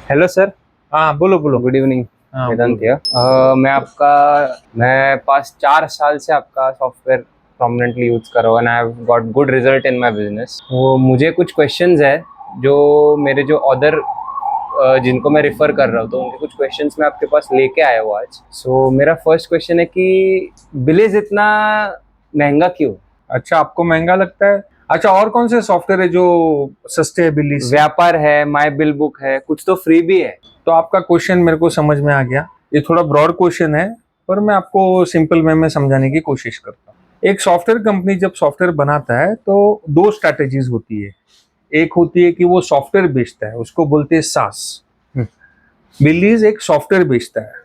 Hello sir. हाँ, बोलो बोलो। Good evening. हाँ, वेदांत बोलो। here। मैं पास 4 साल से आपका सॉफ्टवेयर प्रोमिनेंटली यूज कर रहा हूँ and I have got good result in my business. वो मुझे कुछ क्वेश्चंस है जो मेरे जो अदर जिनको मैं रिफर कर रहा हूँ, तो उनके कुछ क्वेश्चंस मैं आपके पास लेके आया हूँ आज। मेरा फर्स्ट क्वेश्चन है कि बिलीज इतना महंगा क्यों? अच्छा, आपको महंगा लगता है? अच्छा, और कौन से सॉफ्टवेयर है जो सस्ते है बिल्ली से? व्यापार है, माई बिल बुक है, कुछ तो फ्री भी है। तो आपका क्वेश्चन मेरे को समझ में आ गया। ये थोड़ा ब्रॉड क्वेश्चन है, पर मैं आपको सिंपल वे में समझाने की कोशिश करता हूँ। एक सॉफ्टवेयर कंपनी जब सॉफ्टवेयर बनाता है तो दो स्ट्रैटेजीज होती है। एक होती है कि वो सॉफ्टवेयर बेचता है, उसको बोलते हैं सास। बिल्लीज एक सॉफ्टवेयर बेचता है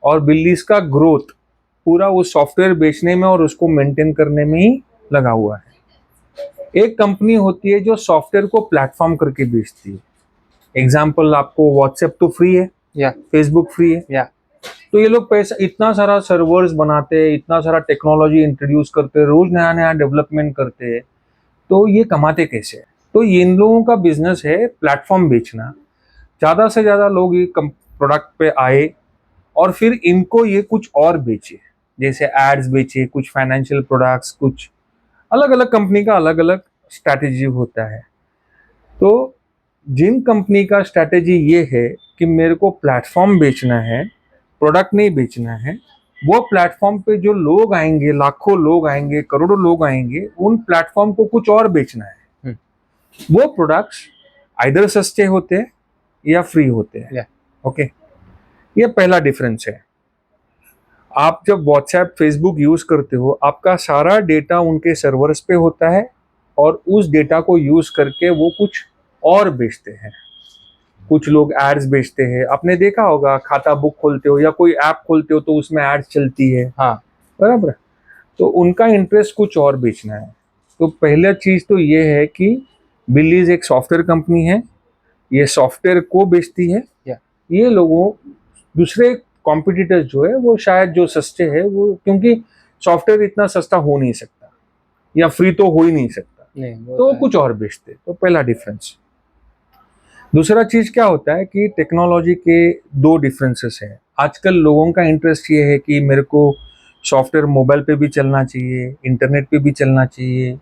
और बिल्लीज का ग्रोथ पूरा उस सॉफ्टवेयर बेचने में और उसको मेंटेन करने में ही लगा हुआ है। एक कंपनी होती है जो सॉफ्टवेयर को प्लेटफॉर्म करके बेचती है। एग्जाम्पल, आपको व्हाट्सएप तो फ्री है या फेसबुक फ्री है। या तो ये लोग पैसा इतना सारा सर्वर्स बनाते हैं, इतना सारा टेक्नोलॉजी इंट्रोड्यूस करते हैं, रोज नया नया डेवलपमेंट करते हैं। तो ये कमाते कैसे हैं? तो इन लोगों का बिजनेस है प्लेटफॉर्म बेचना। ज्यादा से ज्यादा लोग ये प्रोडक्ट पे आए और फिर इनको ये कुछ और बेचे, जैसे एड्स बेचे, कुछ फाइनेंशियल प्रोडक्ट्स, कुछ अलग अलग कंपनी का अलग अलग स्ट्रैटेजी होता है। तो जिन कंपनी का स्ट्रैटेजी ये है कि मेरे को प्लेटफॉर्म बेचना है, प्रोडक्ट नहीं बेचना है, वो प्लेटफॉर्म पे जो लोग आएंगे, लाखों लोग आएंगे, करोड़ों लोग आएंगे, उन प्लेटफॉर्म को कुछ और बेचना है। वो प्रोडक्ट्स आइदर सस्ते होते हैं या फ्री होते हैं। या ओके, ये पहला डिफरेंस है। आप जब व्हाट्सएप फेसबुक यूज करते हो, आपका सारा डेटा उनके सर्वर्स पे होता है और उस डेटा को यूज करके वो कुछ और बेचते हैं। कुछ लोग एड्स बेचते हैं। आपने देखा होगा, खाता बुक खोलते हो या कोई ऐप खोलते हो तो उसमें एड्स चलती है, हाँ। बराबर। तो उनका इंटरेस्ट कुछ और बेचना है। तो पहला चीज तो ये है कि बिलीज एक सॉफ्टवेयर कंपनी है, ये सॉफ्टवेयर को बेचती है। या ये लोगों दूसरे कॉम्पिटिटर्स जो है वो शायद जो सस्ते है, वो क्योंकि सॉफ्टवेयर इतना सस्ता हो नहीं सकता या फ्री तो हो ही नहीं सकता, नहीं, वो तो तो है। कुछ और बेचते। तो पहला डिफरेंस। दूसरा चीज क्या होता है कि टेक्नोलॉजी के दो डिफरेंसेस हैं। आजकल लोगों का इंटरेस्ट ये है कि मेरे को सॉफ्टवेयर मोबाइल पे भी चलना चाहिए, इंटरनेट पे भी चलना चाहिए,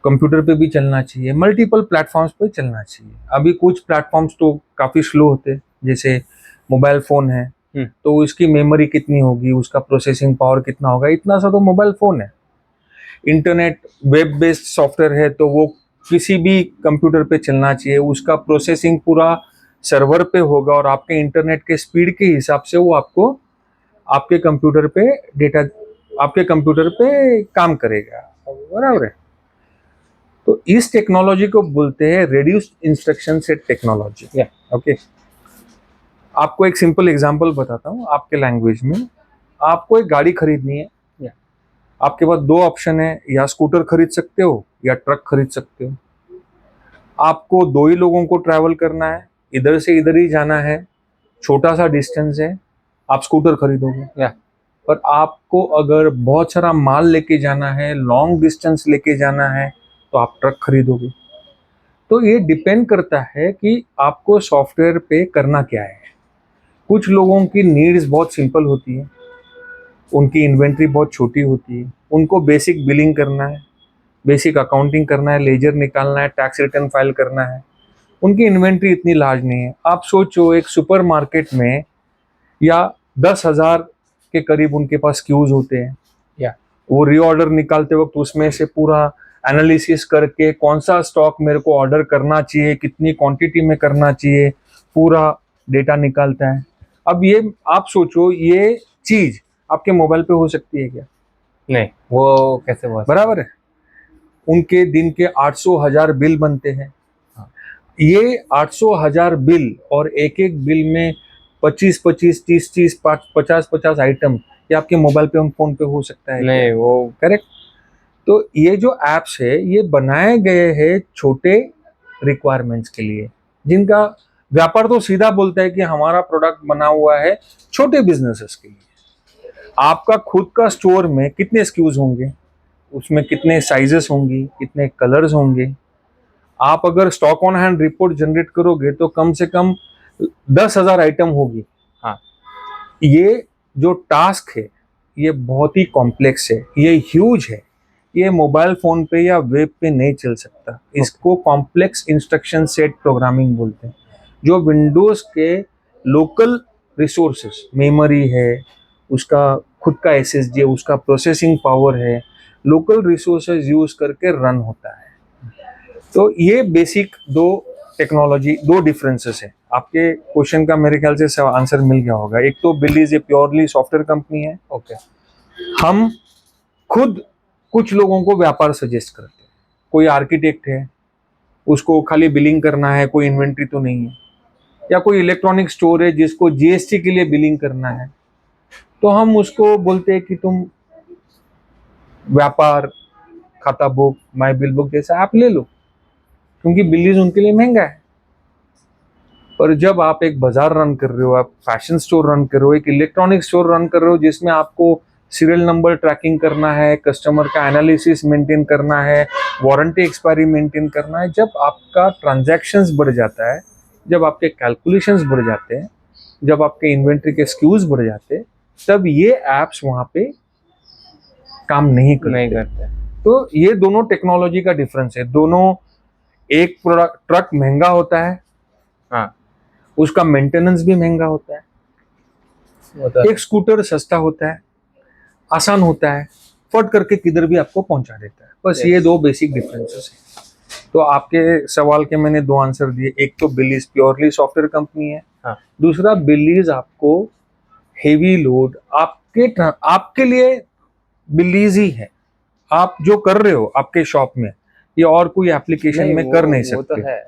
कंप्यूटर पे भी चलना चाहिए, मल्टीपल प्लेटफॉर्म्स पे चलना चाहिए। अभी कुछ प्लेटफॉर्म्स तो काफ़ी स्लो होते हैं, जैसे मोबाइल फ़ोन है, तो इसकी मेमोरी कितनी होगी, उसका प्रोसेसिंग पावर कितना होगा, इतना सा तो मोबाइल फ़ोन है। इंटरनेट वेब बेस्ड सॉफ्टवेयर है तो वो किसी भी कंप्यूटर पे चलना चाहिए, उसका प्रोसेसिंग पूरा सर्वर पे होगा और आपके इंटरनेट के स्पीड के हिसाब से वो आपको आपके कंप्यूटर पे डेटा, आपके कंप्यूटर पे काम करेगा, बराबर है। तो इस टेक्नोलॉजी को बोलते हैं रेड्यूस्ड इंस्ट्रक्शन सेट टेक्नोलॉजी। या ओके, आपको एक सिंपल एग्जांपल बताता हूँ आपके लैंग्वेज में। आपको एक गाड़ी खरीदनी है, या आपके पास दो ऑप्शन है, या स्कूटर खरीद सकते हो या ट्रक खरीद सकते हो। आपको दो ही लोगों को ट्रैवल करना है, इधर से इधर ही जाना है, छोटा सा डिस्टेंस है, आप स्कूटर खरीदोगे। या पर आपको अगर बहुत सारा माल लेके जाना है, लॉन्ग डिस्टेंस लेके जाना है, तो आप ट्रक खरीदोगे। तो ये डिपेंड करता है कि आपको सॉफ्टवेयर पे करना क्या है। कुछ लोगों की नीड्स बहुत सिंपल होती है, उनकी इन्वेंट्री बहुत छोटी होती है, उनको बेसिक बिलिंग करना है, बेसिक अकाउंटिंग करना है, लेजर निकालना है, टैक्स रिटर्न फाइल करना है। उनकी इन्वेंट्री इतनी लार्ज नहीं है। आप सोचो, एक सुपरमार्केट में या 10,000 के करीब उनके पास क्यूज होते हैं। या वो रीऑर्डर निकालते वक्त उसमें से पूरा एनालिसिस करके कौन सा स्टॉक मेरे को ऑर्डर करना चाहिए, कितनी क्वांटिटी में करना चाहिए, पूरा डेटा निकालता है। अब ये आप सोचो, ये चीज आपके मोबाइल पे हो सकती है क्या? नहीं, वो कैसे हुआ? बराबर है। उनके दिन के 800,000 बिल बनते हैं। हाँ। ये 800,000 बिल और एक एक बिल में 25-25, 30-30, 50-50 आइटम, ये आपके मोबाइल पे, फोन पे हो सकता है क्या? नहीं, वो करेक्ट। तो ये जो एप्स है ये बनाए गए हैं छोटे रिक्वायरमेंट्स के लिए, जिनका व्यापार तो सीधा बोलता है कि हमारा प्रोडक्ट बना हुआ है छोटे बिजनेसेस के लिए। आपका खुद का स्टोर में कितने स्क्यूज होंगे, उसमें कितने साइजेस होंगी, कितने कलर्स होंगे। आप अगर stock on hand report generate करोगे तो कम से कम 10,000 आइटम होगी। हाँ। ये जो टास्क है ये बहुत ही कॉम्प्लेक्स है, ये ह्यूज है, ये मोबाइल फोन पे या वेब पे नहीं चल सकता। इसको कॉम्प्लेक्स इंस्ट्रक्शन सेट प्रोग्रामिंग बोलते हैं। जो विंडोज के लोकल रिसोर्सेस, मेमोरी है, उसका खुद का एसएसडी है, उसका प्रोसेसिंग पावर है, लोकल रिसोर्सेज यूज करके रन होता है। तो ये बेसिक दो टेक्नोलॉजी, दो डिफरेंसेस है। आपके क्वेश्चन का मेरे ख्याल से आंसर मिल गया होगा। एक तो बिलीज ये प्योरली सॉफ्टवेयर कंपनी है। ओके। हम खुद कुछ लोगों को व्यापार सजेस्ट करते हैं। कोई आर्किटेक्ट है, उसको खाली बिलिंग करना है, कोई इन्वेंट्री तो नहीं है, या कोई इलेक्ट्रॉनिक स्टोर है जिसको जीएसटी के लिए बिलिंग करना है, तो हम उसको बोलते हैं कि तुम व्यापार खाता बुक, माई बिल बुक जैसा आप ले लो, क्योंकि बिलीज उनके लिए महंगा है। पर जब आप एक बाजार रन कर रहे हो, आप फैशन स्टोर रन कर रहे हो, एक इलेक्ट्रॉनिक स्टोर रन कर रहे हो जिसमें आपको सीरियल नंबर ट्रैकिंग करना है, कस्टमर का एनालिसिस मेंटेन करना है, वारंटी एक्सपायरी मेंटेन करना है, जब आपका ट्रांजैक्शंस बढ़ जाता है, जब आपके कैलकुलेशंस बढ़ जाते हैं, जब आपके इन्वेंट्री के स्क्यूज बढ़ जाते हैं, तब ये एप्स वहां पे काम नहीं नहीं करते। करते। तो ये दोनों टेक्नोलॉजी का डिफरेंस है। दोनों, एक प्रोडक्ट ट्रक महंगा होता है, हाँ, उसका मेंटेनेंस भी महंगा होता है। वो तो एक स्कूटर सस्ता होता है, आसान होता है, फट करके किधर भी आपको पहुंचा देता है। बस Yes. ये दो बेसिक डिफरेंसेस हैं। तो आपके सवाल के मैंने दो आंसर दिए। एक तो बिलीज प्योरली सॉफ्टवेयर कंपनी है, हाँ। दूसरा बिलीज आपको हेवी लोड आपके लिए बिलीज ही है। आप जो कर रहे हो आपके शॉप में, ये और कोई एप्लीकेशन में कर नहीं वो तो सकते। है।